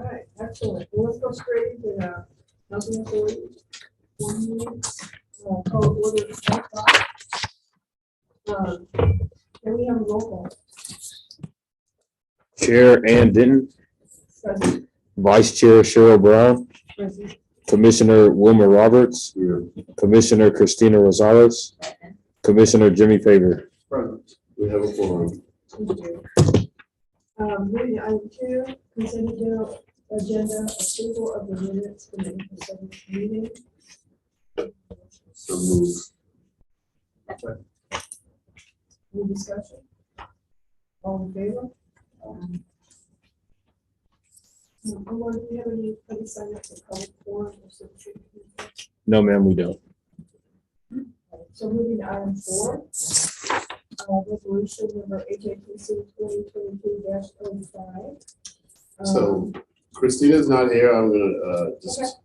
right, excellent. Well, let's go straight into the housing authority. 1 minute, call order. Can we have a roll call? Chair Ann Denton, Present. Vice Chair Cheryl Brown, Present. Commissioner Wilmer Roberts, Commissioner Christina Rosales, Commissioner Jimmy Favor. Present. We have a forum. Thank you. Moving to item 2, consent agenda, approval of the minutes from the April 7th meeting. So move. Any discussion? All in favor? Omar, do you have anybody sign up for public forum or something? No, ma'am, we don't. So moving to item 4, resolution number HATC 2022-05. So Christina's not here. I'm gonna just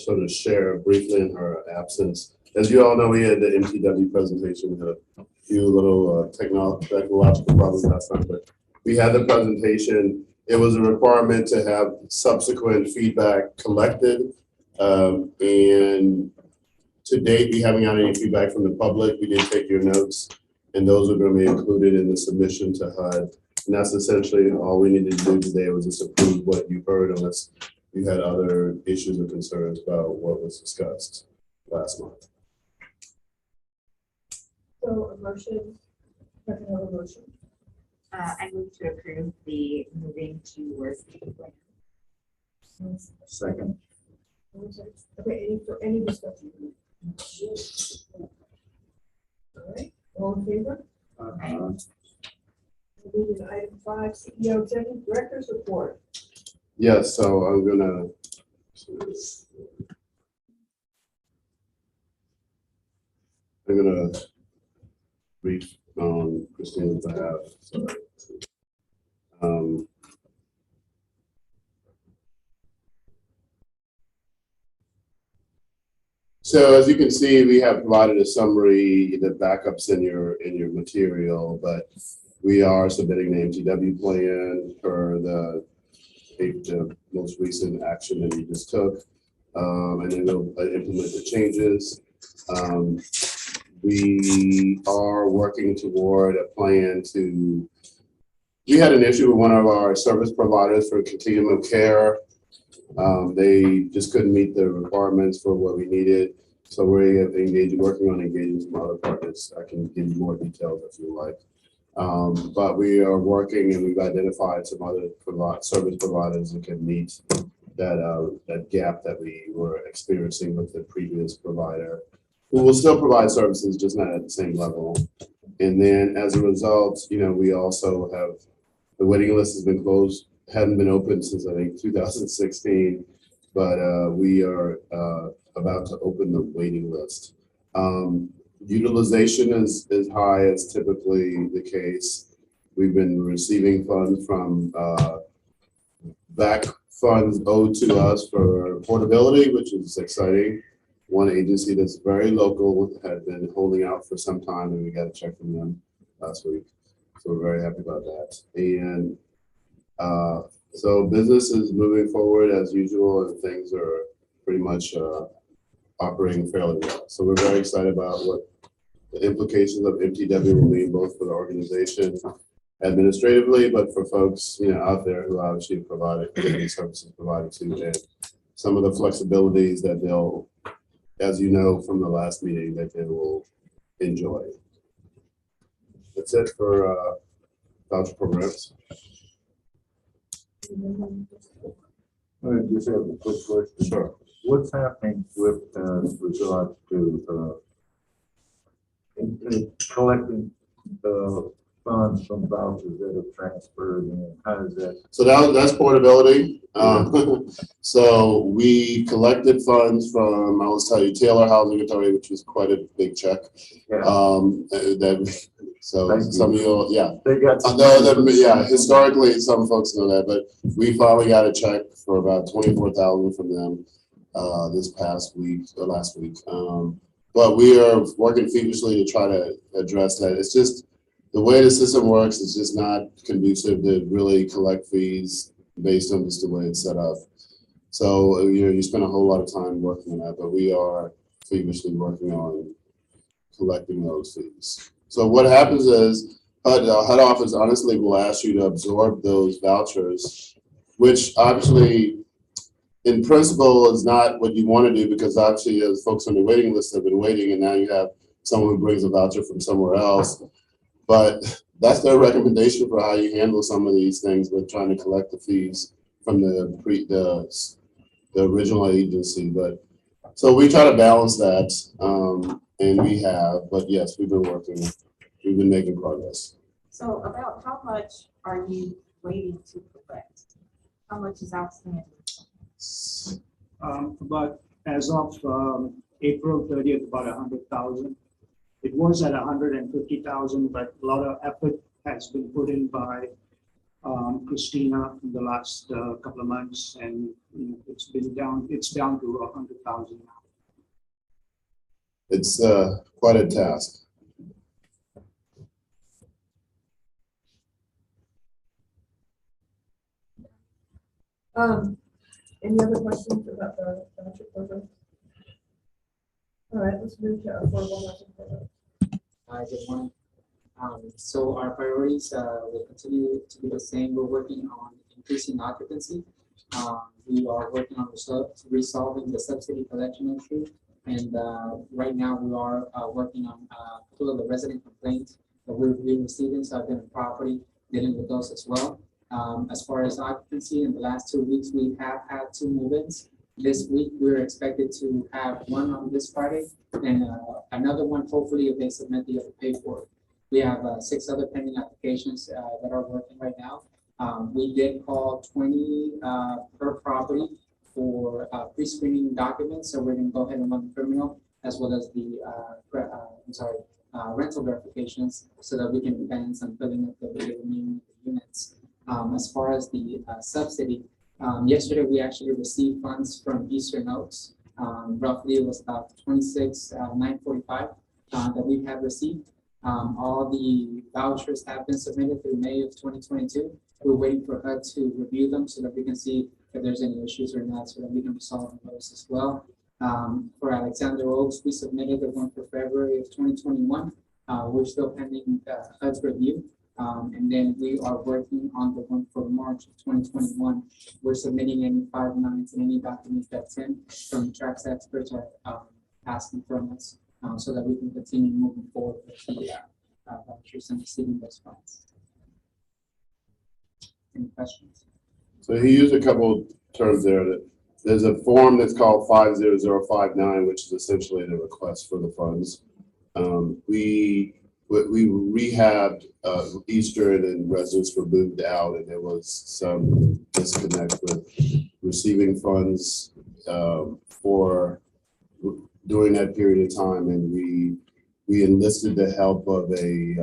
sort of share briefly in her absence. As you all know, we had the MTW presentation. We had a few little technological problems last time, but we had the presentation. It was a requirement to have subsequent feedback collected, and to date, we haven't got any feedback from the public. We did take your notes, and those are going to be included in the submission to HUD. And that's essentially all we needed to do today was just approve what you heard, unless you had other issues or concerns about what was discussed last month. So a motion, I can have a motion. I move to approve the moving to work plan. Second. Okay, any discussion? All right, all in favor? Moving to item 5, CEO Executive Director's Report. Yes, so I'm gonna read on Christina's behalf. Sorry. So as you can see, we have provided a summary, the backups in your material, but we are submitting the MTW plan per the most recent action that we just took, and then we'll implement the changes. We are working toward a plan to, we had an issue with one of our service providers for continuum of care. They just couldn't meet the requirements for what we needed. So we're working on engaging some other partners. I can give you more details if you like. But we are working, and we've identified some other service providers that can meet that gap that we were experiencing with the previous provider, who will still provide services, just not at the same level. And then as a result, we also have, the waiting list has been closed, hadn't been open since I think 2016, but we are about to open the waiting list. Utilization is high as typically the case. We've been receiving funds from back funds owed to us for portability, which is exciting. One agency that's very local had been holding out for some time, and we got a check from them last week. So we're very happy about that. And so business is moving forward as usual, and things are pretty much operating fairly well. So we're very excited about what the implications of MTW will be, both for the organization administratively, but for folks out there who obviously provided services provided to, and some of the flexibilities that they'll, as you know from the last meeting, that they will enjoy. That's it for voucher programs. I just have a quick question. Sure. What's happening with regard to collecting the funds from vouchers that are transferred, and how does that? So that's portability. So we collected funds from, I will tell you, Taylor Housing Authority, which was quite a big check. Yeah. So some of you, yeah. They got. Yeah, historically, some folks know that, but we finally got a check for about $24,000 from them this past week or last week. But we are working feverishly to try to address that. It's just the way the system works is just not conducive to really collect fees based on just the way it's set up. So, you spend a whole lot of time working on that, but we are feverishly working on collecting those fees. So what happens is HUD office honestly will ask you to absorb those vouchers, which obviously in principle is not what you want to do, because obviously those folks on the waiting list have been waiting, and now you have someone who brings a voucher from somewhere else. But that's their recommendation for how you handle some of these things with trying to collect the fees from the original agency. But so we try to balance that, and we have. But yes, we've been making progress. So about how much are you waiting to collect? How much is outstanding? But as of April 30th, about 100,000. It was at 150,000, but a lot of effort has been put in by Christina in the last couple of months, and it's down to 100,000 now. It's quite a task. Any other questions about the voucher program? All right, let's move to affordable housing program. Hi, good morning. So our priorities will continue to be the same. We're working on increasing occupancy. We are working on resolving the subsidy collection issue. And right now we are working on a couple of the resident complaints that we've been receiving. So I've been on property dealing with those as well. As far as occupancy, in the last 2 weeks, we have had 2 move-ins. This week, we're expected to have 1 on this Friday and another one, hopefully, if they submit the other paperwork. We have 6 other pending applications that are working right now. We did call 20 per property for pre-screening documents. So we're going to go ahead and run the criminal as well as the rental verifications so that we can advance on filling up the remaining units. As far as the subsidy, yesterday we actually received funds from Eastern Oaks. Roughly it was about $26,945 that we have received. All the vouchers have been submitted through May of 2022. We're waiting for HUD to review them so that we can see if there's any issues or not, so that we can resolve those as well. For Alexander Oaks, we submitted the one for February of 2021. We're still pending HUD's review. And then we are working on the one for March of 2021. We're submitting any 5.9s and any documents that Tim from Trax experts are asking from us so that we can continue moving forward with the vouchers and receiving those funds. Any questions? So he used a couple terms there. That there's a form that's called 50059, which is essentially the request for the funds. We rehabbed Eastern, and residents were moved out, and there was some disconnect with receiving funds for during that period of time, and we enlisted the help of a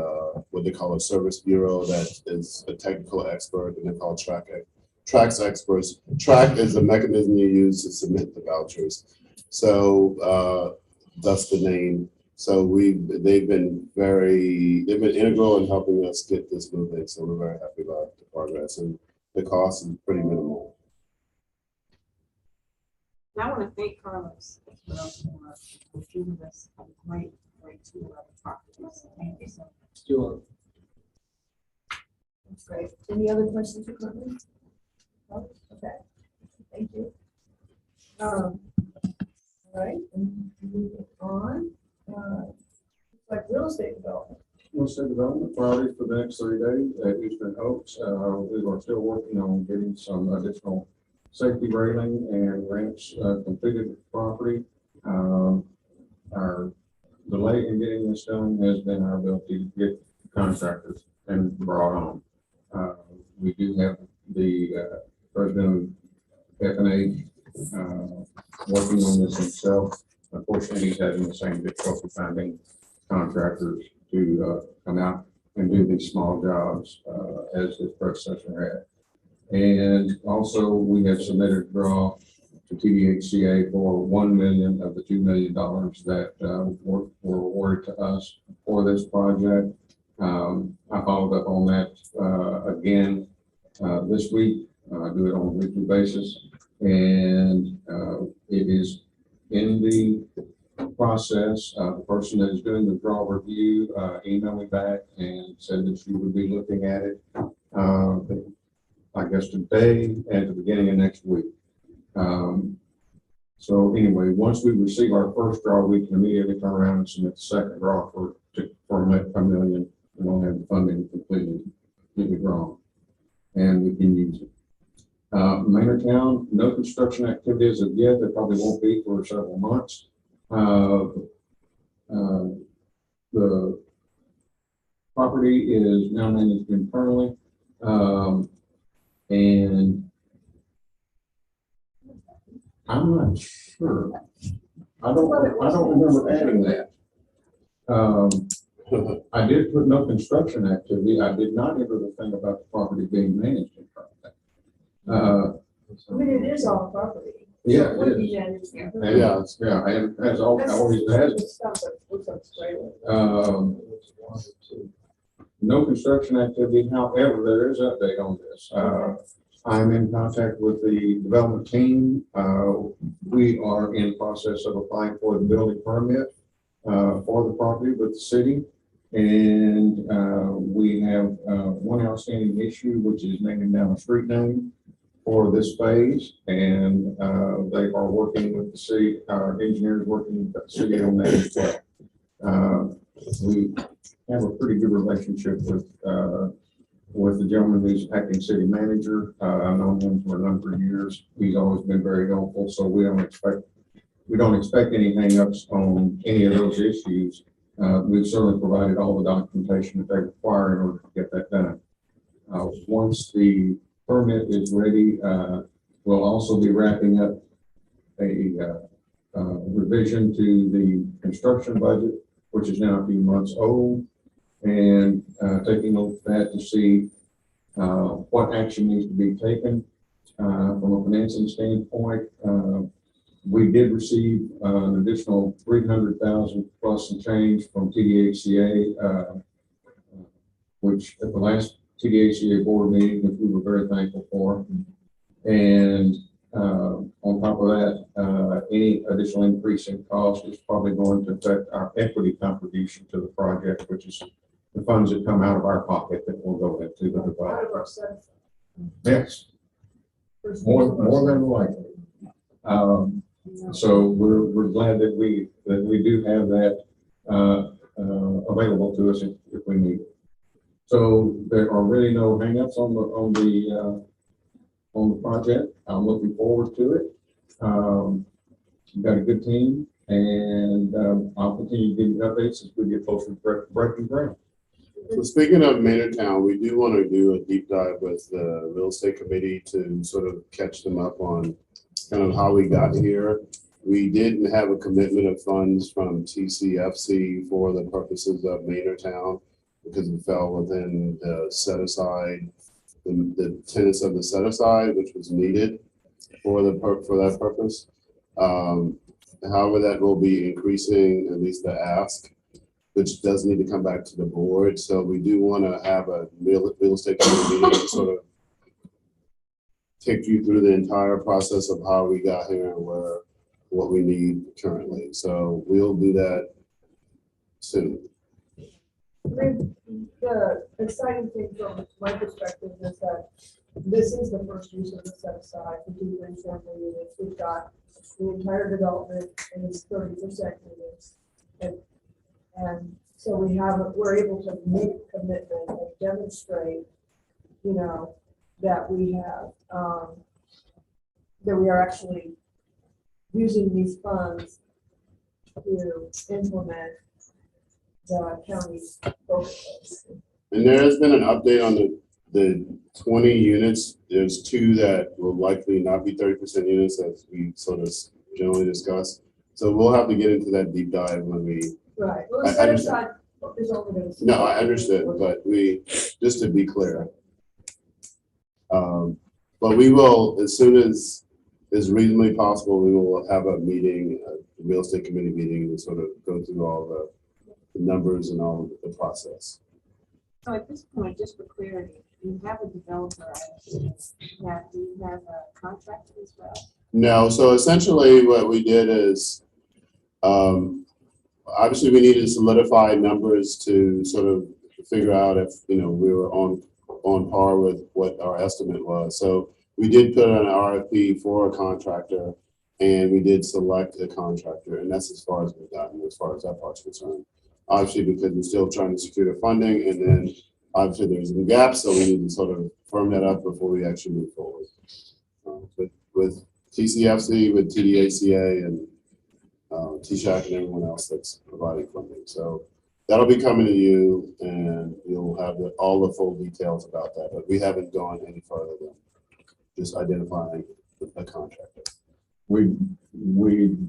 what they call a service bureau that is a technical expert, and they're called Trax experts. Track is the mechanism you use to submit the vouchers, so that's the name. So they've been integral in helping us get this moving. So we're very happy about the progress, and the cost is pretty minimal. I want to thank Carlos as well for giving us a great to talk to us. Thank you so much. Sure. That's great. Any other questions or comments? No? Okay. Thank you. All right, and moving on. Like real estate development. Real estate development priorities for the next 30 days at Eastern Oaks. We are still working on getting some additional safety railing and ramps completed at the property. Our delay in getting this done has been our ability to get contractors and brought on. We do have the president of FNA working on this himself. Unfortunately, he's having the same difficulty finding contractors to come out and do these small jobs as his predecessor had. And also, we have submitted a draw to TDHCA for $1 million of the $2 million that were awarded to us for this project. I followed up on that again this week. do it on a weekly basis. And it is in the process. The person that is doing the draw review emailed me back and said that she would be looking at it, I guess today and at the beginning of next week. So anyway, once we receive our first draw, we can immediately turn around and submit the second draw for $1 million. We don't have the funding completely drawn, and we can use it. Maynardtown, no construction activity as of yet. There probably won't be for several months. The property is now managed internally, and I'm not sure. I don't remember adding that. I did put no construction activity. I did not enter the thing about the property being managed internally. I mean, it is our property. Yeah, Would it be is. managed. Yeah, and as always has. No construction activity. However, there is an update on this. I'm in contact with the development team. We are in process of applying for the building permit for the property with the city. And we have one outstanding issue, which is naming down a street name for this phase. And they are working with the city, our engineers working with the city on that as well. We have a pretty good relationship with the gentleman who's acting city manager. I've known him for a number of years. He's always been very helpful. So we don't expect any hang-ups on any of those issues. We've certainly provided all the documentation that they require in order to get that done. Once the permit is ready, we'll also be wrapping up a revision to the construction budget, which is now a few months old, and taking a look at that to see what action needs to be taken from a financing standpoint. We did receive an additional $300,000 plus some change from TDHCA, which at the last TDHCA board meeting, which we were very thankful for. And on top of that, any additional increase in cost is probably going to affect our equity contribution to the project, which is the funds that come out of our pocket that will go into the development. Yes, more than likely. So we're glad that we do have that available to us if we need it. So there are really no hangups on the project. I'm looking forward to it. We've got a good team, and I'll continue to give you updates as we get closer to breaking ground. So speaking of Maynardtown, we do want to do a deep dive with the real estate committee to sort of catch them up on kind of how we got here. We didn't have a commitment of funds from TCFC for the purposes of Maynardtown because it fell within the set aside, the tenets of the set aside, which was needed for that purpose. However, that will be increasing at least the ask, which does need to come back to the board. So we do want to have a real estate committee meeting to sort of take you through the entire process of how we got here and what we need currently. So we'll do that soon. The exciting thing from my perspective is that this is the first use of the set aside for 234 units. We've got the entire development and it's 30% units. And so we're able to make a commitment and demonstrate, that we have, that we are actually using these funds to implement the county's focus. And there has been an update on the 20 units. There's 2 that will likely not be 30% units, as we sort of generally discuss. So we'll have to get into that deep dive when we. Right. Well, the set aside is only going to. No, I understood, but just to be clear. But we will, as soon as is reasonably possible, we will have a meeting, a real estate committee meeting, to sort of go through all the numbers and all the process. So at this point, just for clarity, you have a developer, I understand. Now, do you have a contractor as well? No, so essentially what we did is, obviously we needed to solidify numbers to sort of figure out if, we were on par with what our estimate was. So we did put an RFP for a contractor and we did select a contractor, and that's as far as we've gotten as far as that part's concerned. Obviously, because we're still trying to secure the funding, and then obviously there's some gaps, so we need to sort of firm that up before we actually move forward. With TCFC, with TDACA, and TSHAC, and everyone else that's providing funding. So that'll be coming to you, and you'll have all the full details about that. But we haven't gone any further than just identifying a contractor. We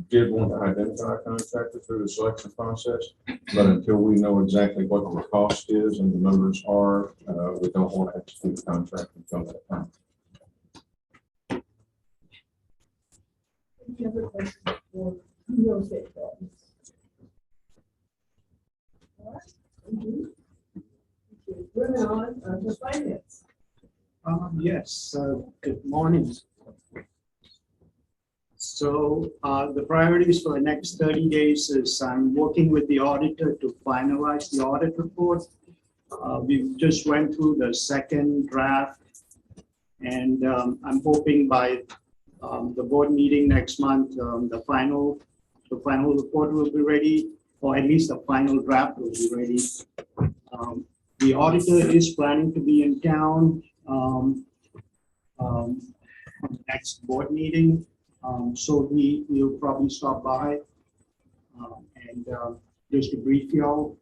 did want to identify a contractor through the selection process, but until we know exactly what the cost is and the numbers are, we don't want to execute the contract until that time. Any other questions for real estate development? All right, thank you. Okay, moving on to finance. Yes, good morning. So the priorities for the next 30 days is I'm working with the auditor to finalize the audit report. We just went through the second draft, and I'm hoping by the board meeting next month, the final report will be ready, or at least the final draft will be ready. The auditor is planning to be in town on the next board meeting. So we'll probably stop by and just to brief y'all.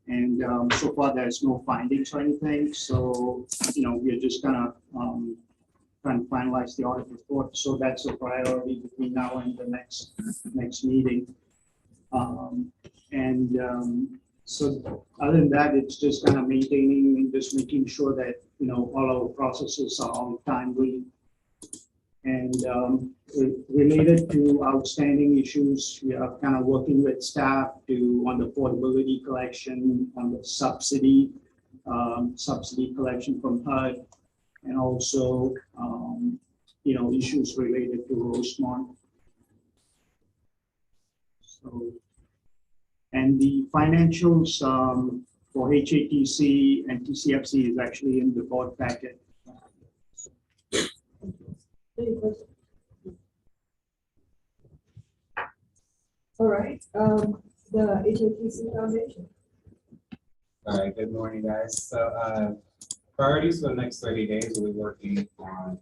And so far there's no findings or anything. So, we're just gonna trying to finalize the audit report. So that's a priority between now and the next meeting. So other than that, it's just kind of maintaining and just making sure that, all our processes are on timely. And related to outstanding issues, we are kind of working with staff on the affordability collection, on the subsidy collection from HUD, and also, issues related to Rosemont. So, and the financials for HATC and TCFC is actually in the board packet. Any questions? All right, the HATC Foundation. All right, good morning, guys. So priorities for the next 30 days, we'll be working on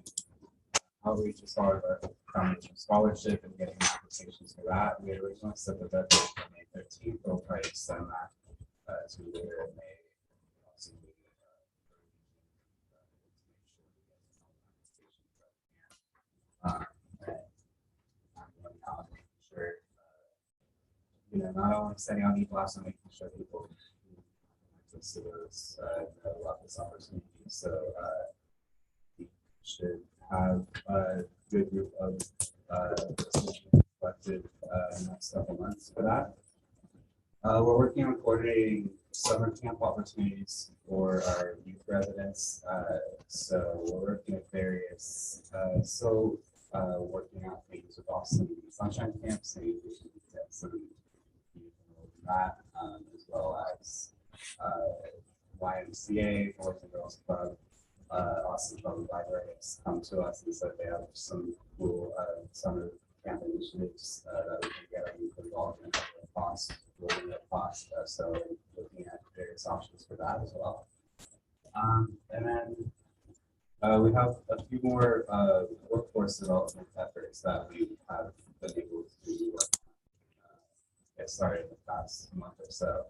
outreach as far as our foundation scholarship and getting applications for that. We had originally set the deadline for May 13th, we'll try to extend that to later in May. Not only setting out each last and making sure people access to those love this opportunity. So we should have a good group of collected in the next couple months for that. We're working on coordinating summer camp opportunities for our youth residents. So we're working with various, working out things with Austin Sunshine Camps and some that, as well as YMCA, Boys and Girls Club, Austin Public Library has come to us and said they have some cool summer camp initiatives that we can get our youth involved in at a cost, so looking at various options for that as well. And then we have a few more workforce development efforts that we have been able to get started in the past month or so.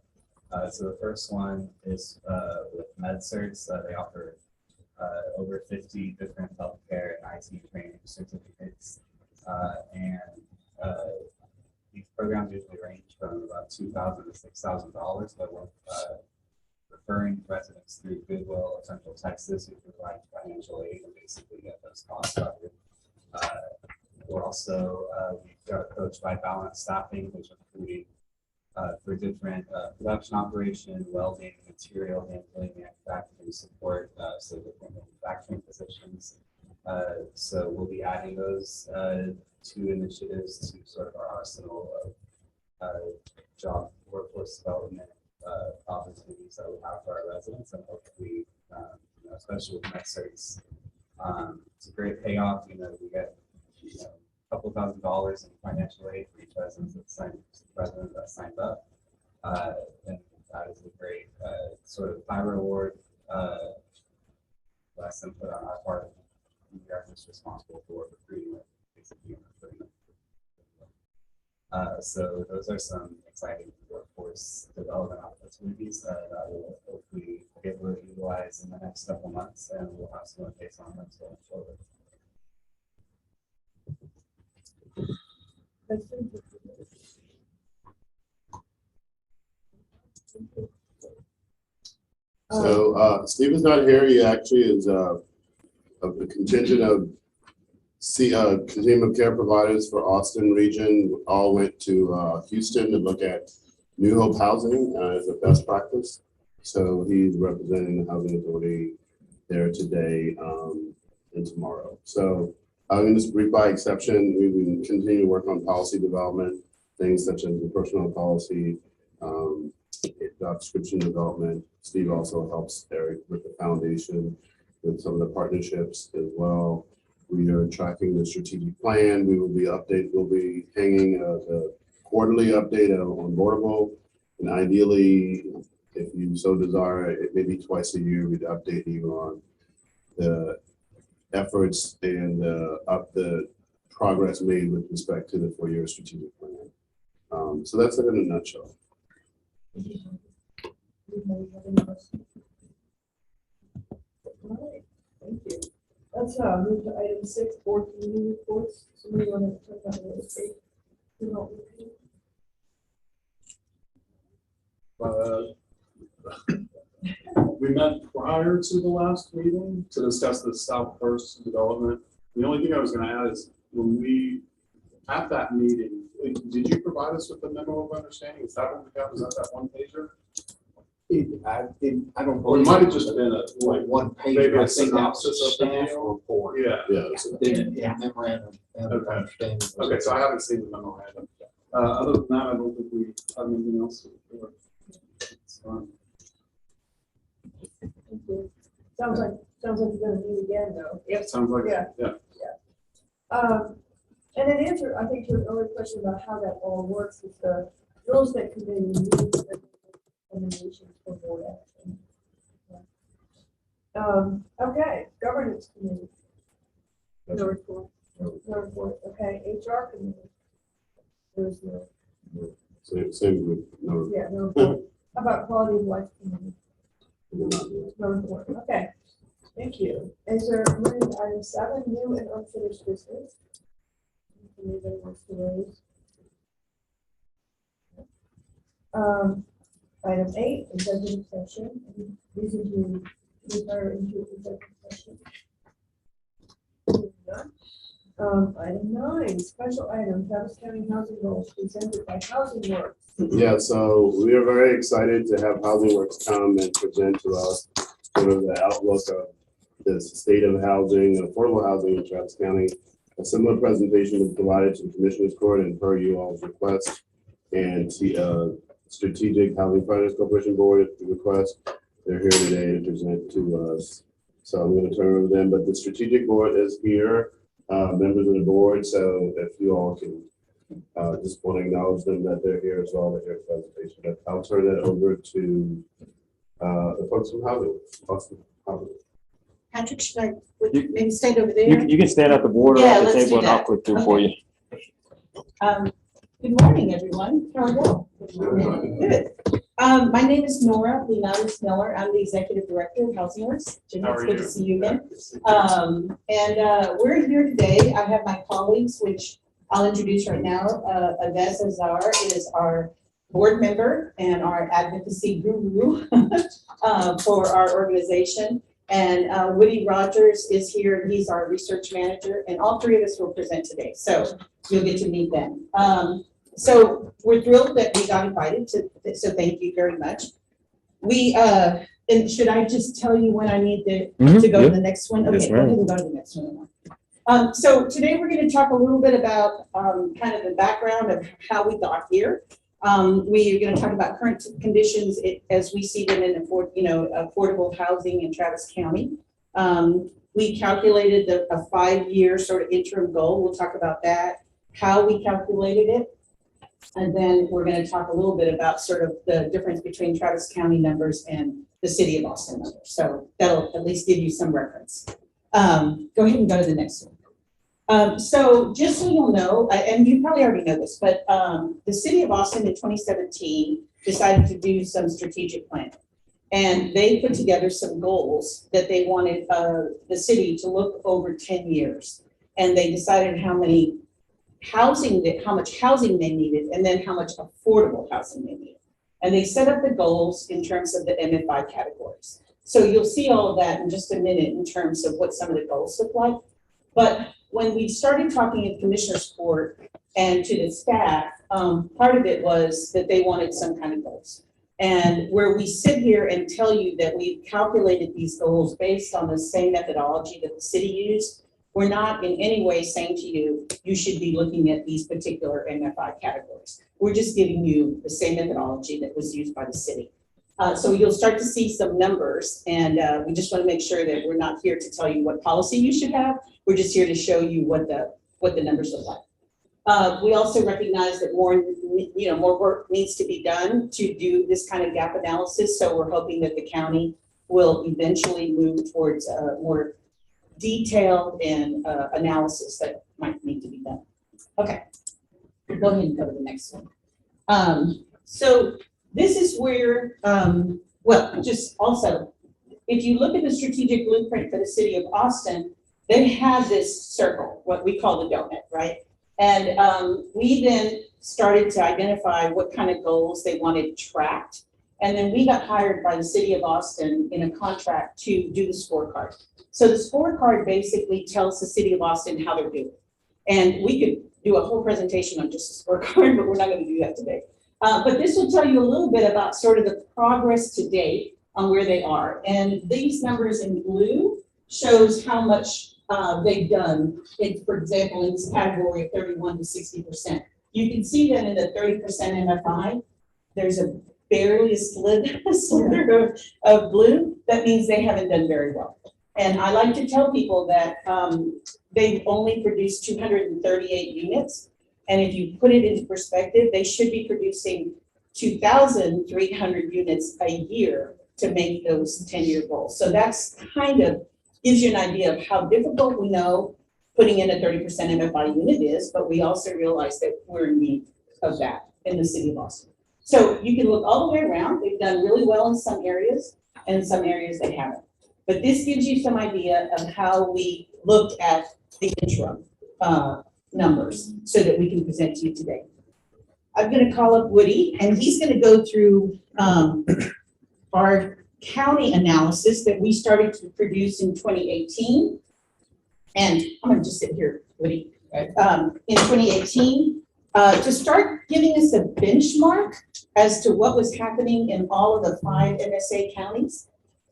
So the first one is with MedCerts. They offer over 50 different healthcare and IT training certificates. These programs usually range from about $2,000 to $6,000, but we're referring residents through Goodwill or Central Texas who provide financial aid and basically get those costs covered. We're also, we've got a coach by Balance Staffing, which is including for different production operation, welding, material handling, manufacturing support, so different manufacturing positions. So we'll be adding those two initiatives to sort of our arsenal of job workforce development opportunities that we have for our residents, and hopefully, especially with MedCerts, it's a great payoff. We get a couple $1,000s in financial aid for each resident that signs up, and that is a great sort of high reward less input on our part. We are just responsible for recruiting it, basically. So those are some exciting workforce development opportunities that will hopefully be able to utilize in the next couple months, and we'll have some updates on them going forward. So Steve is not here. He actually is of the contingent of continuum of care providers for Austin region. All went to Houston to look at New Hope Housing as a best practice. So he's representing the Housing Authority there today and tomorrow. So in this brief by exception, we will continue to work on policy development, things such as the personnel policy, job description development. Steve also helps Eric with the foundation, with some of the partnerships as well. We are tracking the strategic plan. We'll be hanging the quarterly update on Boardable, and ideally, if you so desire, it may be twice a year, we'd update you on the efforts and the progress made with respect to the 4-year strategic plan. So that's it in a nutshell. All right, thank you. Let's move to item 6, board committee reports. Somebody want to talk about real estate? We met prior to the last meeting to discuss the South First development. The only thing I was going to add is when we, at that meeting, did you provide us with the memo of understanding? Is that what we got? Was that one pager? I don't. Or it might have just been a one page. maybe I a think that was synopsis of the staff deal. report. Yeah. Memorandum of Okay. understanding. Okay, so I haven't seen the memorandum. Other than that, I don't think we have anything else to report. It's fine. Thank you. Sounds like you're gonna meet again though. Yep. Sounds like Yeah. yeah. And an answer, I think, to another question about how that all works is the real estate committee needs the recommendations for board action. Okay, governance committee. No report. No report. Okay, HR committee. There's no. Same group. No, Yeah, no report. How about quality of life committee? No report. Okay, thank you. Is there item 7, new and unfinished business? Anybody wants to raise? Item 8, executive session. Reason to refer into executive session. Item 9, special item, Travis County housing goals presented by Housing Works. Yeah, so we are very excited to have Housing Works come and present to us sort of the outlook of the state of housing, affordable housing in Travis County. A similar presentation was provided to the Commissioners Court and per you all's request, and the Strategic Housing Finance Corporation Board at the request. They're here today to present to us. So I'm going to turn it over to them, but the Strategic Board is here, members of the board. So if you all can just want to acknowledge them that they're here as well to hear the presentation. But I'll turn that over to the folks from Housing. Patrick, should I maybe stand over there? You can stand at the board or Yeah, at the let's do table and I'll that. click through for you. Good morning, everyone. How are you? Good. My name is Nora Linares Miller. I'm the Executive Director of Housing Works. Jimmy, it's good to see you again. We're here today. I have my colleagues, which I'll introduce right now. Avez Azar is our board member and our advocacy guru for our organization. And Woody Rogers is here, and he's our research manager, and all three of us will present today. So you'll get to meet them. So we're thrilled that we got invited to, so thank you very much. We, and should I just tell you when I need to go to the next one? Yes, Okay, go ahead ma'am. and go to the next one. So today we're going to talk a little bit about kind of the background of how we got here. We are going to talk about current conditions as we see them in affordable housing in Travis County. We calculated a 5-year sort of interim goal. We'll talk about that, how we calculated it. And then we're going to talk a little bit about sort of the difference between Travis County numbers and the city of Austin numbers. So that'll at least give you some reference. Go ahead and go to the next one. So just so you'll know, and you probably already know this, but the city of Austin in 2017 decided to do some strategic planning. And they put together some goals that they wanted the city to look over 10 years. And they decided how much housing they needed, and then how much affordable housing they needed. And they set up the goals in terms of the MFI categories. So you'll see all of that in just a minute in terms of what some of the goals look like. But when we started talking at Commissioner's Court and to the staff, part of it was that they wanted some kind of goals. And where we sit here and tell you that we've calculated these goals based on the same methodology that the city used, we're not in any way saying to you, you should be looking at these particular MFI categories. We're just giving you the same methodology that was used by the city. So you'll start to see some numbers, and we just want to make sure that we're not here to tell you what policy you should have. We're just here to show you what the numbers look like. We also recognize that more work needs to be done to do this kind of gap analysis. So we're hoping that the county will eventually move towards a more detailed and analysis that might need to be done. Okay, go ahead and go to the next one. So this is where, well, just also, if you look at the strategic blueprint for the city of Austin, they have this circle, what we call the donut, right? And we then started to identify what kind of goals they wanted tracked. And then we got hired by the city of Austin in a contract to do the scorecard. So the scorecard basically tells the city of Austin how they're doing. And we could do a whole presentation on just the scorecard, but we're not going to do that today. But this will tell you a little bit about sort of the progress to date on where they are. And these numbers in blue shows how much they've done, for example, in this category of 31 to 60%. You can see that in the 30% MFI, there's a barely a slither of blue. That means they haven't done very well. And I like to tell people that they've only produced 238 units. And if you put it into perspective, they should be producing 2,300 units a year to make those 10-year goals. So that's kind of gives you an idea of how difficult we know putting in a 30% MFI unit is, but we also realize that we're in need of that in the city of Austin. So you can look all the way around. They've done really well in some areas, and in some areas they haven't. But this gives you some idea of how we looked at the interim numbers so that we can present to you today. I'm going to call up Woody, and he's going to go through our county analysis that we started to produce in 2018. And I'm going to just sit here, Woody. In 2018, to start giving us a benchmark as to what was happening in all of the 5 MSA counties.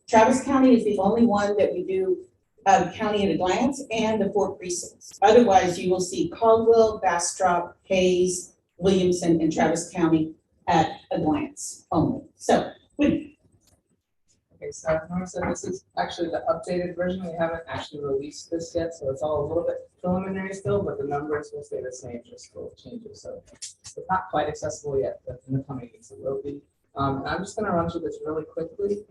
Travis County is the only one that we do county at a glance, and the 4 precincts. Otherwise, you will see Caldwell, Bastrop, Hayes, Williamson, and Travis County at a glance only. So, Woody. Okay, so Norma, this is actually the updated version. We haven't actually released this yet, so it's all a little bit preliminary still, but the numbers will stay the same, just little changes. So it's not quite accessible yet, but in the coming weeks it will be. And I'm just going to run through this really quickly,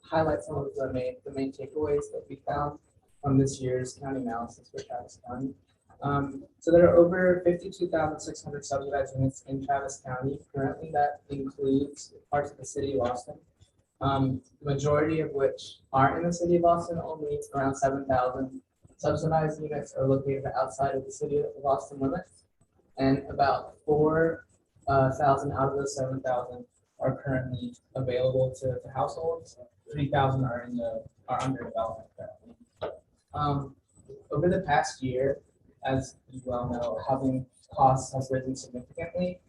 highlight some of the main takeaways that we found from this year's county analysis for Travis County. So there are over 52,600 subsidized units in Travis County currently. That includes parts of the city of Austin. The majority of which are in the city of Austin. Only around 7,000 subsidized units are located outside of the city of Austin limits, and about 4,000 out of those 7,000 are currently available to households. 3,000 are under development currently. Over the past year, as you well know, housing costs have risen significantly.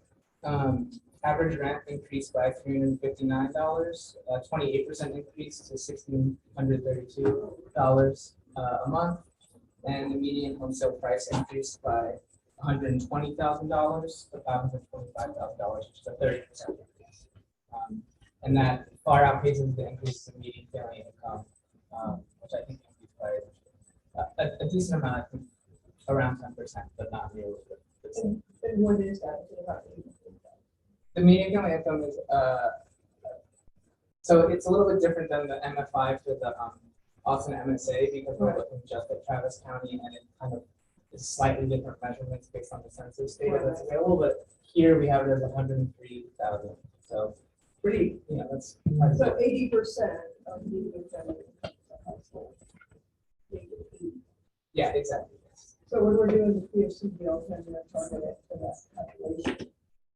Average rent increased by $359, a 28% increase to $1,632 a month. And the median home sale price increased by $120,000 to $525,000, which is a 30% increase. And that far outpaces the increase in median family income, which I think increased by a decent amount, I think around 10%, but not nearly the same. And what is that? The median family income is, so it's a little bit different than the MFI for the Austin MSA because we're looking just at Travis County and it kind of is slightly different measurements based on the census data that's available. But here we have it as 103,000. So pretty, you know, that's quite a So bit. 80% of median family household. Yeah, exactly. Yes. So when we're doing the PFCBL, can we target it for that population?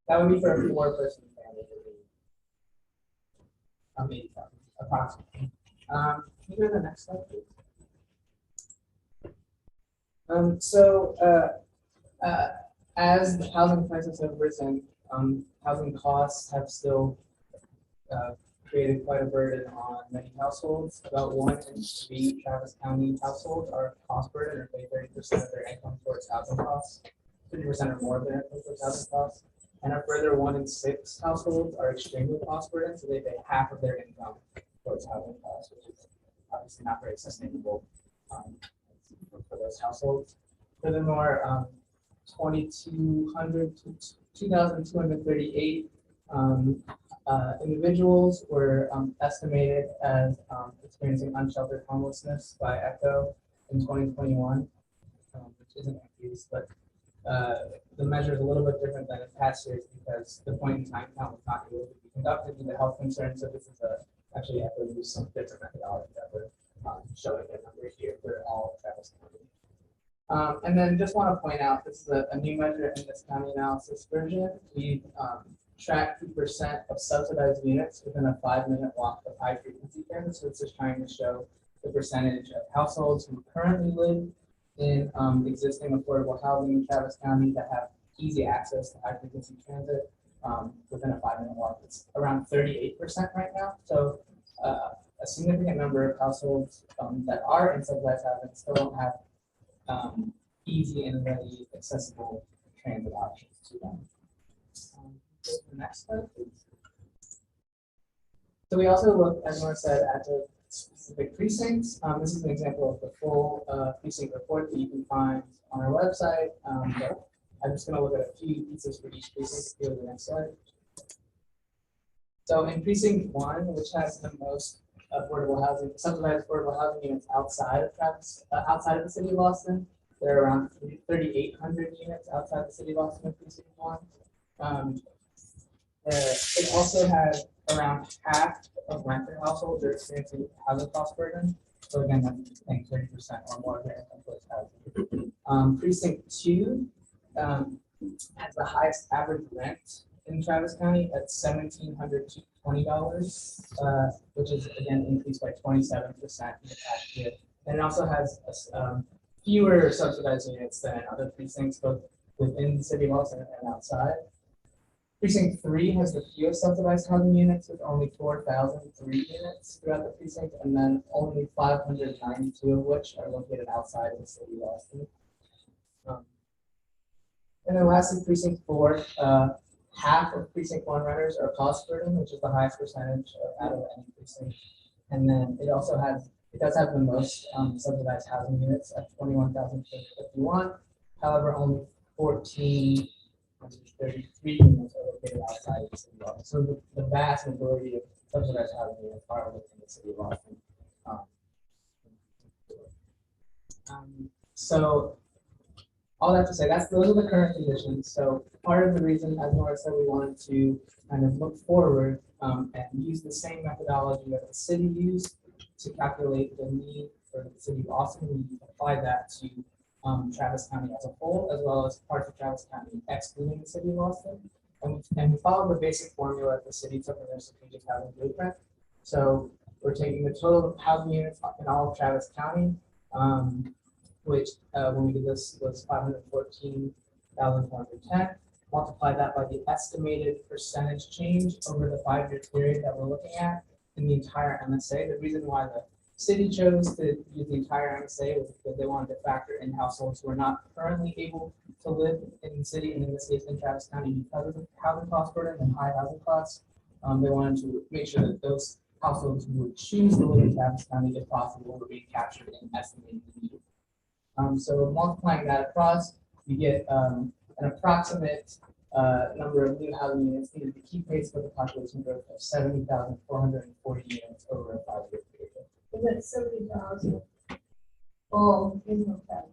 That would be for a 4-person family. Maybe approximately. Can you go to the next slide, please? As the housing prices have risen, housing costs have still created quite a burden on many households. About 1 in 3 Travis County households are cost burden or pay 30% of their income towards housing costs, 50% or more of their income towards housing costs. And a further 1 in 6 households are extremely cost burden, so they pay half of their income towards housing costs, which is obviously not very sustainable for those households. Furthermore, 2,200 to 2,238 individuals were estimated as experiencing unsheltered homelessness by ECHO in 2021, which is an increase, but the measure is a little bit different than in past years because the point in time count was not able to be conducted due to health concerns. So this is actually ECHO used some different methodology that we're showing the number here for all Travis County. And then just want to point out, this is a new measure in this county analysis version. We've tracked the percent of subsidized units within a 5-minute walk of high frequency care. So it's just trying to show the percentage of households who currently live in existing affordable housing in Travis County that have easy access to high frequency transit within a 5-minute walk. It's around 38% right now. So a significant number of households that are in subsidized housing still don't have easy and ready accessible transit options to them. Go to the next slide, please. So we also look, as Nora said, at the specific precincts. This is an example of the full precinct report that you can find on our website. But I'm just going to look at a few pieces for each precinct. Go to the next slide. So in precinct 1, which has the most affordable housing, subsidized affordable housing units outside of Travis, outside of the city of Austin, there are around 3,800 units outside the city of Austin in precinct 1. It also has around half of renter households are experiencing housing cost burden. So again, that's I think 30% or more of their income towards housing. Precinct 2 has the highest average rent in Travis County at $1,720, which is again increased by 27% in the past year. And it also has fewer subsidized units than other precincts, both within the city of Austin and outside. Precinct 3 has the fewest subsidized housing units with only 4,003 units throughout the precinct, and then only 592 of which are located outside of the city of Austin. And then lastly, precinct 4, half of precinct 1 renters are cost burden, which is the highest percentage out of any precinct. And then it does have the most subsidized housing units at 21,251. However, only 1,433 units are located outside of the city of Austin. So the vast majority of subsidized housing units are within the city of Austin. So all that to say, those are the current conditions. So part of the reason, as Nora said, we wanted to kind of look forward and use the same methodology that the city used to calculate the need for the city of Austin. We applied that to Travis County as a whole, as well as parts of Travis County excluding the city of Austin. And we followed the basic formula that the city took in their strategic housing blueprint. So we're taking the total housing units in all of Travis County, which, when we did this, was 514,410. Multiply that by the estimated percentage change over the 5-year period that we're looking at in the entire MSA. The reason why the city chose to use the entire MSA was because they wanted to factor in households who are not currently able to live in the city, and in this case in Travis County, because of the housing cost burden and high housing costs. They wanted to make sure that those households who would choose to live in Travis County, if possible, would be captured in estimated need. So multiplying that across, you get an approximate number of new housing units needed to keep pace with the population growth of 70,440 units over a 5-year period. Is that 70,000? Oh, income tax.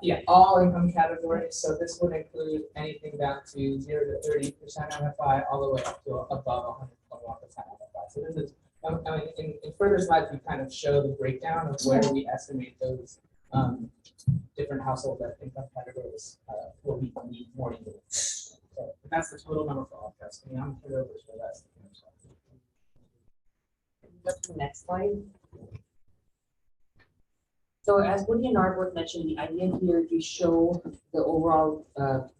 Yeah, all income categories. So this would include anything down to 0 to 30% MFI, all the way up to above 121% MFI. So this is, I mean, in further slides, we kind of show the breakdown of where we estimate those different household income categories will be need more units. So that's the total number for all tests. I mean, I'm sure over for that. Go to the next slide. So as Woody and Arbor mentioned, the idea here to show the overall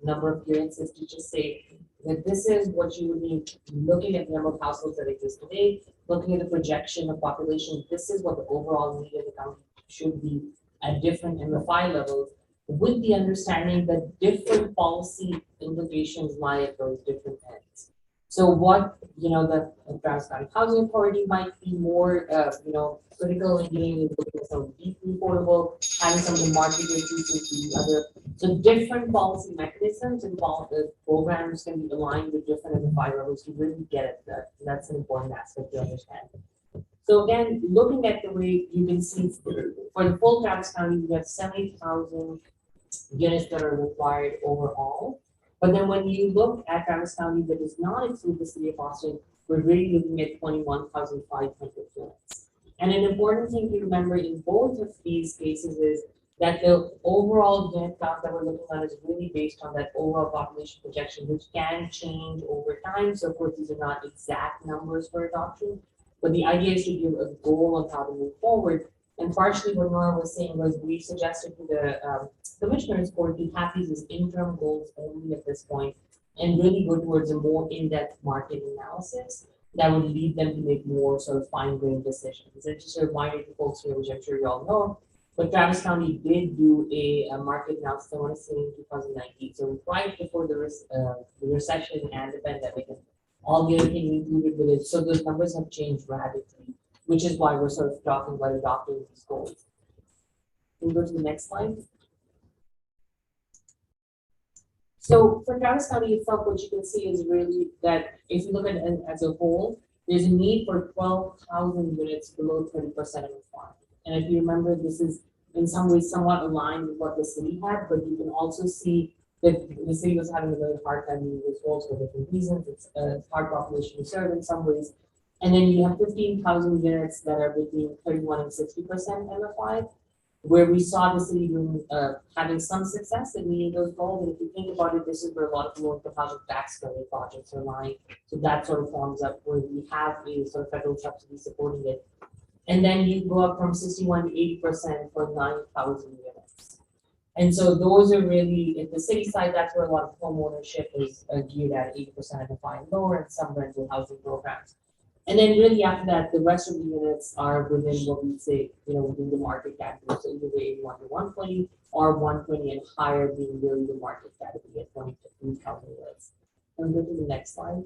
number of units is to just say that this is what you would need looking at the number of households that exist today, looking at the projection of population. This is what the overall need of the county should be at different MFI levels, with the understanding that different policy implications lie at those different ends. So what, the Travis County Housing Authority might be more, critical in getting into some deeply affordable, having some of the market increases the other. So different policy mechanisms and programs can be aligned with different MFI levels to really get at that. That's an important aspect to understand. So again, looking at the way you can see for the full Travis County, we have 70,000 units that are required overall. But then when you look at Travis County that does not include the city of Austin, we're really looking at 21,500 units. And an important thing to remember in both of these cases is that the overall unit count that we're looking at is really based on that overall population projection, which can change over time. So of course, these are not exact numbers for adoption, but the idea is to give a goal of how to move forward. And partially what Nora was saying was we suggested to the commissioners board to have these as interim goals only at this point and really go towards a more in-depth market analysis that would lead them to make more sort of fine-grained decisions. And just a reminder to folks here, which I'm sure you all know, but Travis County did do a market analysis, I want to say in 2019. So right before the recession and the pandemic, and all the other things included with it. So those numbers have changed radically, which is why we're sort of talking about adopting these goals. Can we go to the next slide? So for Travis County itself, what you can see is really that if you look at it as a whole, there's a need for 12,000 units below 30% of the farm. And if you remember, this is in some ways somewhat aligned with what the city had, but you can also see that the city was having a very hard time meeting those goals for different reasons. It's a hard population to serve in some ways. And then you have 15,000 units that are between 31 and 60% MFI, where we saw the city doing, having some success in meeting those goals. And if you think about it, this is where a lot of low-income housing tax credit projects are lying. So that sort of forms up where we have a sort of federal subsidy supporting it. And then you go up from 61 to 80% for 9,000 units. And so those are really, at the city side, that's where a lot of home ownership is geared at 80% MFI and lower, and some rental housing programs. And then really after that, the rest of the units are within what we say, within the market category. So either the 81 to 120 or 120 and higher being really the market category at 22,000 units. And go to the next slide.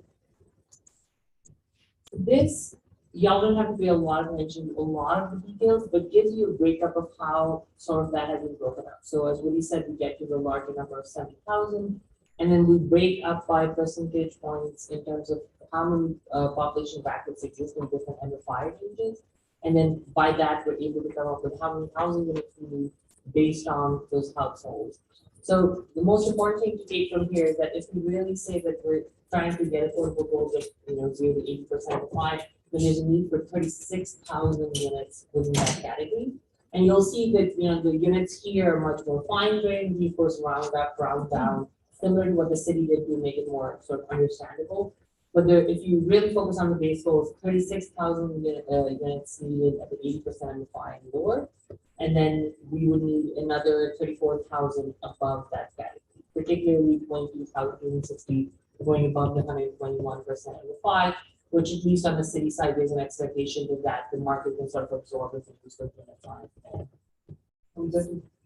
This, y'all don't have to pay a lot of attention to a lot of the details, but gives you a breakup of how sort of that has been broken up. So as Woody said, we get to the larger number of 70,000, and then we break up by percentage points in terms of how many population brackets exist in different MFI regions. And then by that, we're able to come up with how many housing units we need based on those households. So the most important thing to take from here is that if we really say that we're trying to get affordable goals of 0 to 80% MFI, then there's a need for 36,000 units within that category. And you'll see that the units here are much more fine-grained. We of course round up, round down, similar to what the city did to make it more sort of understandable. But if you really focus on the base goals, 36,000 units needed at the 80% MFI and lower. And then we would need another 34,000 above that category, particularly 22,260 going above the 121% of the 5, which at least on the city side, there's an expectation that the market can sort of absorb it into the unit line.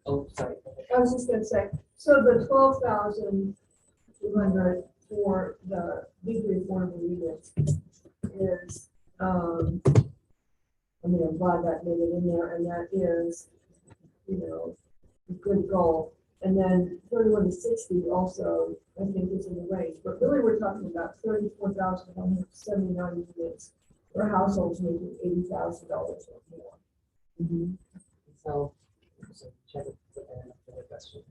Oh, sorry. I was just gonna say, so the 12,200 for the weekly affordable units is, I mean, I'm glad that made it in there, and that is, you know, a good goal. And then 31 to 60 also, I think is in the range, but really we're talking about 34,179 units for households making $80,000 or more. Mhm. So check it for the question.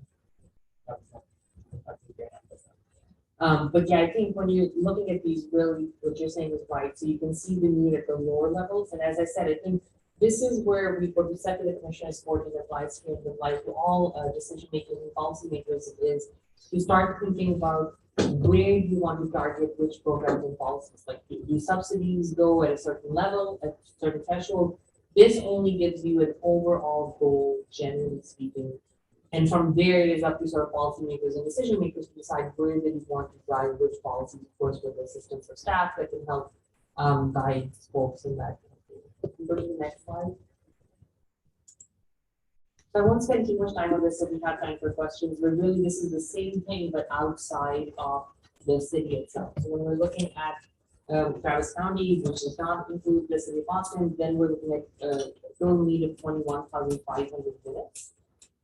But yeah, I think when you're looking at these, really, what you're saying is right. So you can see the need at the lower levels. And as I said, I think this is where what we said to the commissioners for and advice here, the life to all decision makers and policymakers is to start thinking about where you want to target which programs and policies. Like, do subsidies go at a certain level, at a certain threshold? This only gives you an overall goal, generally speaking. And from there, it is up to sort of policymakers and decision makers to decide where they want to drive which policies, of course, with assistance of staff that can help guide folks in that. Go to the next slide. So I won't spend too much time on this if we have time for questions, but really this is the same thing, but outside of the city itself. So when we're looking at Travis County, which does not include the city of Boston, then we're looking at a total need of 21,500 units.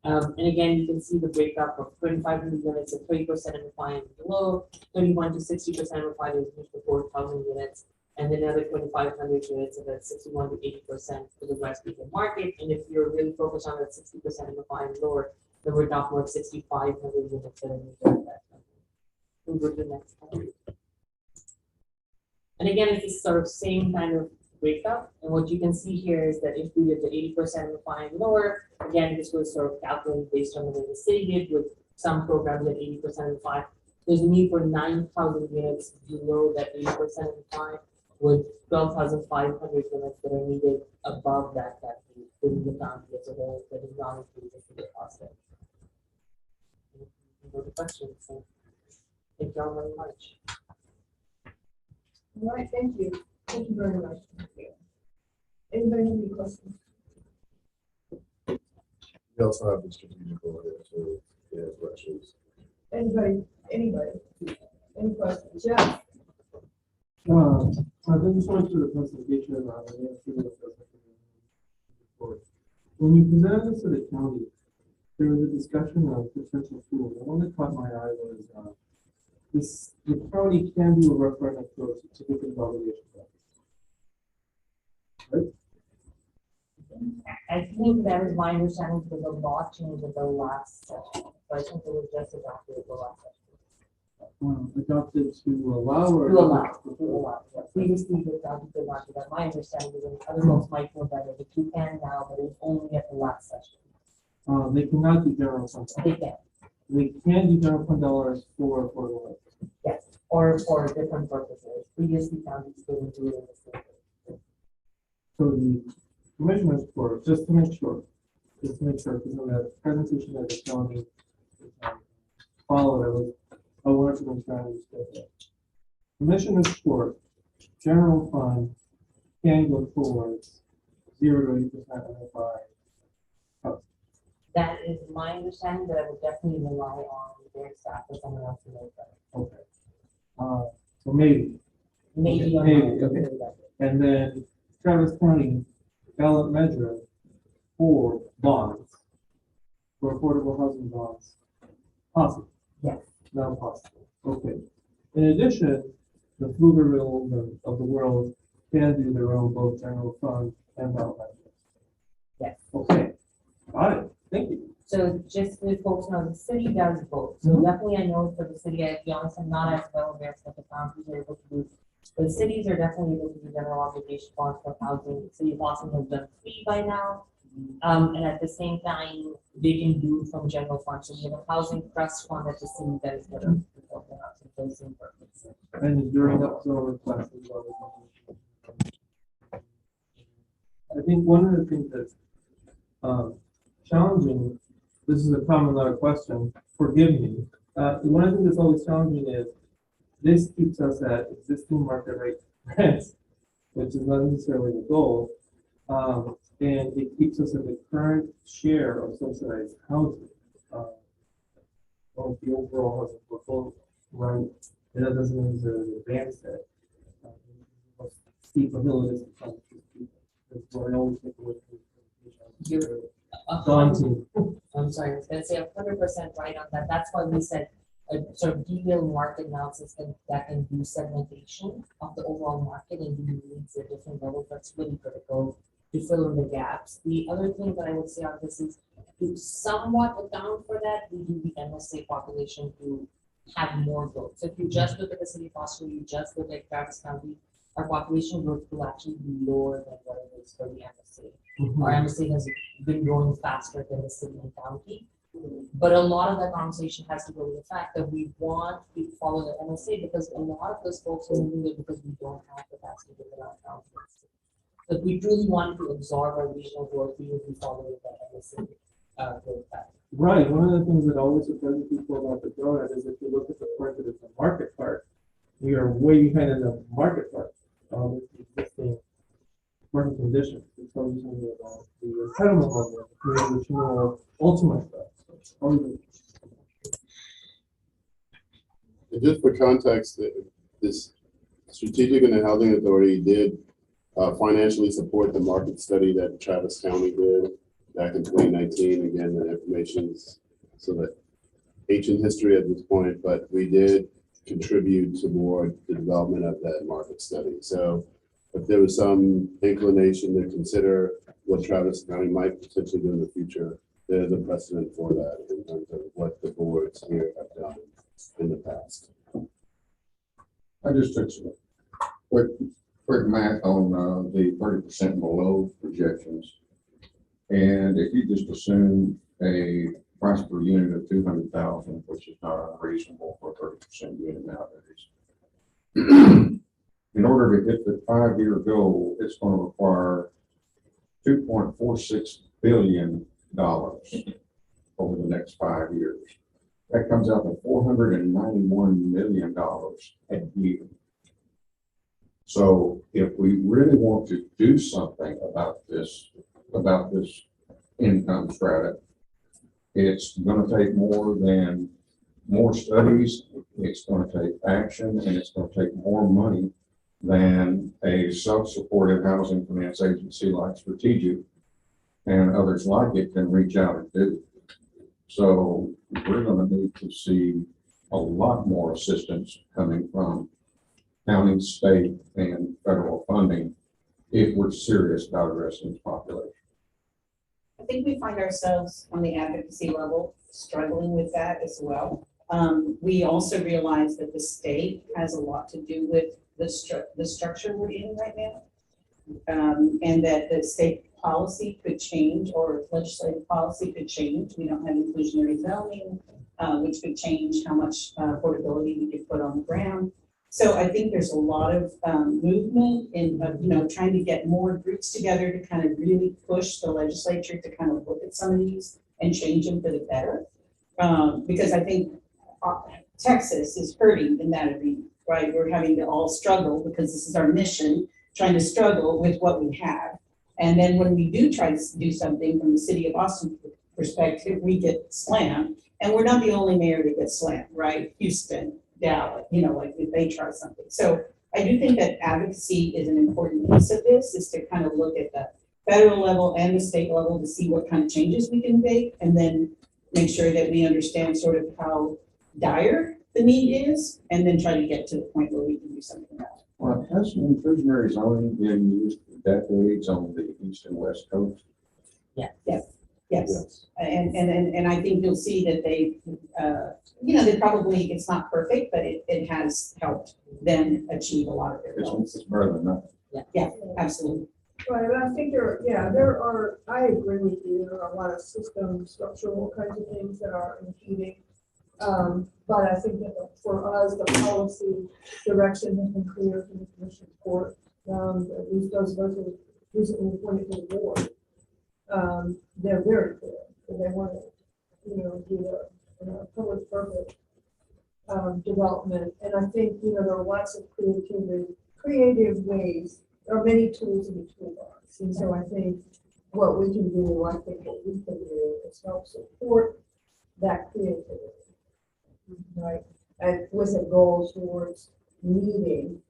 And again, you can see the breakup of 2,500 units at 30% of the fine below, 31 to 60% of the fine is used for 4,000 units, and then another 2,500 units at 61 to 80% for the rest of the market. And if you're really focused on that 60% of the fine lower, then we're talking about 6,500 units that are needed at that time. We'll go to the next slide. And again, it's this sort of same kind of breakup. And what you can see here is that if we did the 80% of the fine lower, again, this was sort of calculated based on the way the city did with some programs at 80% of the fine. There's a need for 9,000 units below that 80% of the fine, with 12,500 units that are needed above that category within the county as a whole that is not included in the cost. No questions. So thank you all very much. All right, thank you. Thank you very much. Anybody have any questions? We also have the strategic order to ask questions. Anybody? Any questions? Yeah. I think so much for the presentation. When you presented this to the county, there was a discussion of potential tools. The one that caught my eye was the county can do a referendum for certificate of obligation. Right? I think that is my understanding because the law changed at the last session. So I think it was just adopted at the last session. Adopted to allow or? To allow. Yeah. Previously, the county did not do that. My understanding is that other folks might know better, but you can now, but it's only at the last session. They cannot do general fund. They can. They can do general fund dollars for affordable. Yes, or for different purposes. Previously, counties didn't do it in the same way. So the commissioners court, just to make sure, because in the presentation that the county followed, I wanted to try to understand that. Commissioners court, general fund can go towards 0 to 80% of the fine. That is my understanding, but I would definitely rely on their staff or someone else to know better. Okay. So maybe. Maybe. Okay. And then Travis County ballot measure for bonds, for affordable housing bonds. Possible. Yes. Not possible. Okay. In addition, the Pflugerville of the world can do their own both general fund and ballot measure. Yes. Okay. Got it. Thank you. So just so folks know, the city does both. So definitely I know for the city, to be honest, I'm not as well aware of what the counties are able to do. The cities are definitely able to do general obligation bonds for housing. The city of Boston has done 3 by now. And at the same time, they can do from general funds. So we have a housing trust fund at the city that is going to support the housing for the same purpose. And during that request as well. I think one of the things that challenging, this is a common letter question, forgive me. One of the things that's always challenging is this keeps us at existing market rate rents, which is not necessarily the goal. And it keeps us at the current share of subsidized housing. Of the overall housing portfolio, right? And that doesn't necessarily advance that. Steep hill it is. That's what I always think of. Daunting. I'm sorry, I was gonna say 100% right on that. That's why we said a sort of detailed market analysis that can do segmentation of the overall market and do needs at different levels. That's really critical to fill in the gaps. The other thing that I would say on this is to somewhat account for that, we do the MSA population to have more growth. So if you just look at the city of Boston, you just look at Travis County, our population growth will actually be lower than what it is for the MSA. Our MSA has been growing faster than the city and county. But a lot of that conversation has to do with the fact that we want to follow the MSA because a lot of those folks are moving it because we don't have capacity to fill out county. So if we truly want to absorb our regional growth, we would be following the MSA growth path. Right. One of the things that always surprises people about the donut is if you look at the part that is the market part, we are way behind in the market part with the existing market conditions. It tells you something about the entitlement level, the traditional ultimate stuff. And just for context, this Strategic and Housing Authority did financially support the market study that Travis County did back in 2019. Again, the information is sort of ancient history at this point, but we did contribute toward the development of that market study. So if there was some inclination to consider what Travis County might potentially do in the future, there's a precedent for that in terms of what the boards here have done in the past. I just took some quick math on the 30% below projections. And if you just assume a price per unit of 200,000, which is not unreasonable for a 30% unit nowadays. In order to hit the 5-year goal, it's going to require $2.46 billion over the next 5 years. That comes out to $491 million a year. So if we really want to do something about this income strata, it's going to take more studies, it's going to take action, and it's going to take more money than a self-supported housing finance agency like Strategic and others like it can reach out and do. So we're going to need to see a lot more assistance coming from county, state, and federal funding if we're serious about addressing this population. I think we find ourselves on the advocacy level struggling with that as well. We also realize that the state has a lot to do with the structure we're in right now, and that the state policy could change or legislative policy could change. We don't have inclusionary zoning, which could change how much affordability we could put on the ground. So I think there's a lot of movement in, trying to get more groups together to kind of really push the legislature to kind of look at some of these and change them for the better. Because I think Texas is hurting in that arena, right? We're having to all struggle because this is our mission, trying to struggle with what we have. And then when we do try to do something from the city of Austin perspective, we get slammed. And we're not the only mayor that gets slammed, right? Houston, Dallas, like if they try something. So I do think that advocacy is an important piece of this, is to kind of look at the federal level and the state level to see what kind of changes we can make, and then make sure that we understand sort of how dire the need is, and then try to get to the point where we can do something about it. Well, has inclusionary zoning been used for decades on the east and west coast? Yes. And I think you'll see that they probably, it's not perfect, but it has helped them achieve a lot of their goals. It's better than nothing. Yeah, absolutely. Right, and I think I agree with you, there are a lot of system, structural kinds of things that are impeding. But I think that for us, the policy direction has been clear from the commission report. At least those of us who recently appointed to the board. they're very clear. They want to, do a public purpose development. And I think, there are lots of creative ways. There are many tools in the toolbox. And so I think what we can do, what we can do is help support that creativity, right? And with a goal towards meeting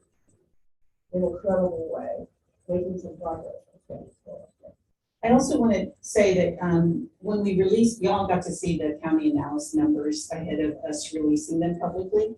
in a credible way, making some progress. Okay. I also want to say that when we released, y'all got to see the county analysis numbers ahead of us releasing them publicly.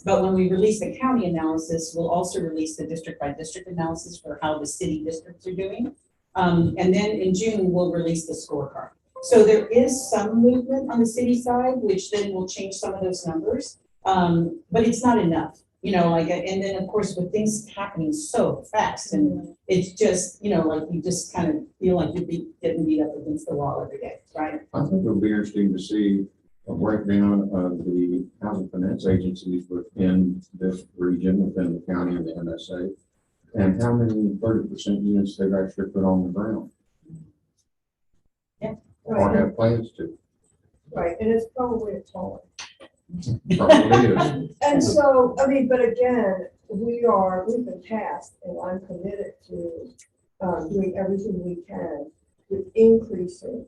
But when we release the county analysis, we'll also release the district by district analysis for how the city districts are doing. And then in June, we'll release the scorecard. So there is some movement on the city side, which then will change some of those numbers. But it's not enough, and then of course with things happening so fast and it's just, like you just kind of feel like you're getting beat up against the wall every day, right? I think it'll be interesting to see a breakdown of the housing finance agencies within this region, within the county and the MSA, and how many 30% units they've actually put on the ground. Yeah. Or have plans to. Right, and it's probably a taller. Probably is. And so, but again, we've been tasked, and I'm committed to doing everything we can to increasing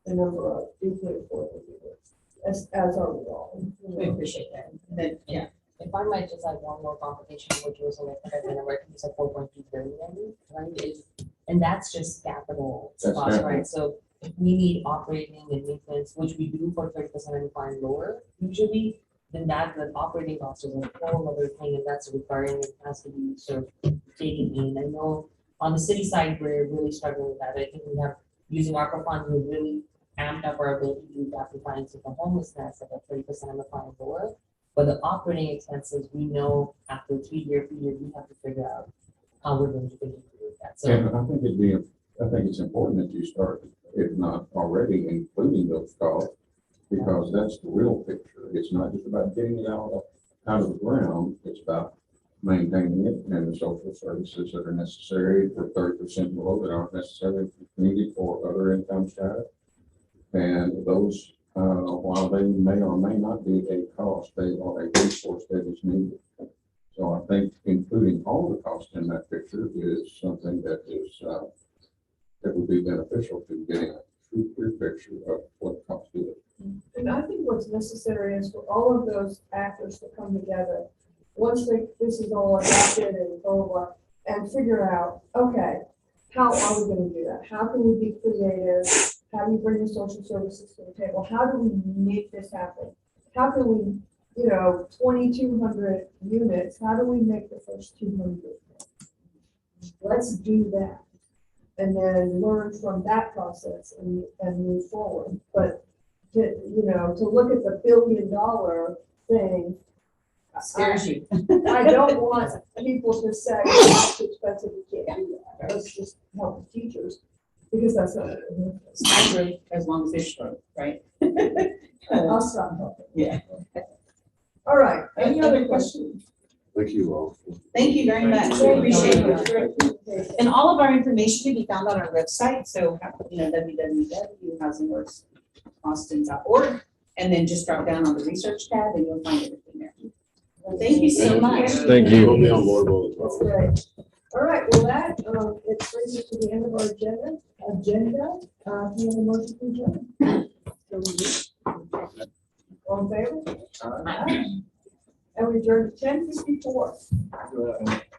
the number of deeply affordable units, as are we all. We appreciate that. Yeah. If I might just add one more complication, which was an American said 4.2 billion, right? And that's just capital cost, right? So if we need operating and maintenance, which we do for 30% and fine lower, usually, then the operating cost is a whole other thing, and that's requiring it has to be sort of taken in. I know on the city side, we're really struggling with that. I think we have using ARPA funds, we really amped up our ability to do gap compliance with the homelessness at the 30% and the fine lower. But the operating expenses, we know after 3-year period, we have to figure out how we're going to continue with that. So And I think it's important that you start, if not already, including those costs, because that's the real picture. It's not just about getting it out of the ground. It's about maintaining it and the social services that are necessary for 30% below that aren't necessarily needed for other income status. And those, while they may or may not be a cost, they are a resource that is needed. So I think including all the costs in that picture is something that is that would be beneficial to getting a true clear picture of what the cost is. And I think what's necessary is for all of those actors to come together, once this is all adopted and blah, blah, blah, and figure out, okay, how are we going to do that? How can we be creative? How do you bring the social services to the table? How do we make this happen? How can we, 2,200 units, how do we make the first 200? Let's do that. And then learn from that process and move forward. But to look at the $1 billion thing Scares you. I don't want people to say it's too expensive, we can't do that. Let's just help the teachers, because that's not. I agree, as long as they're strong, right? I'll stop helping. Yeah. All right, any other questions? Thank you all. Thank you very much. We appreciate it. And all of our information can be found on our website. So, www.housingworksaustin.org, and then just drop down on the research tab and you'll find everything there. Well, thank you so much. Thank you. We'll be on board as That's well. great. All right, well, that, it brings us to the end of our agenda. Can you have a motion to adjourn? All in favor? Aye. And we adjourned at 10:54.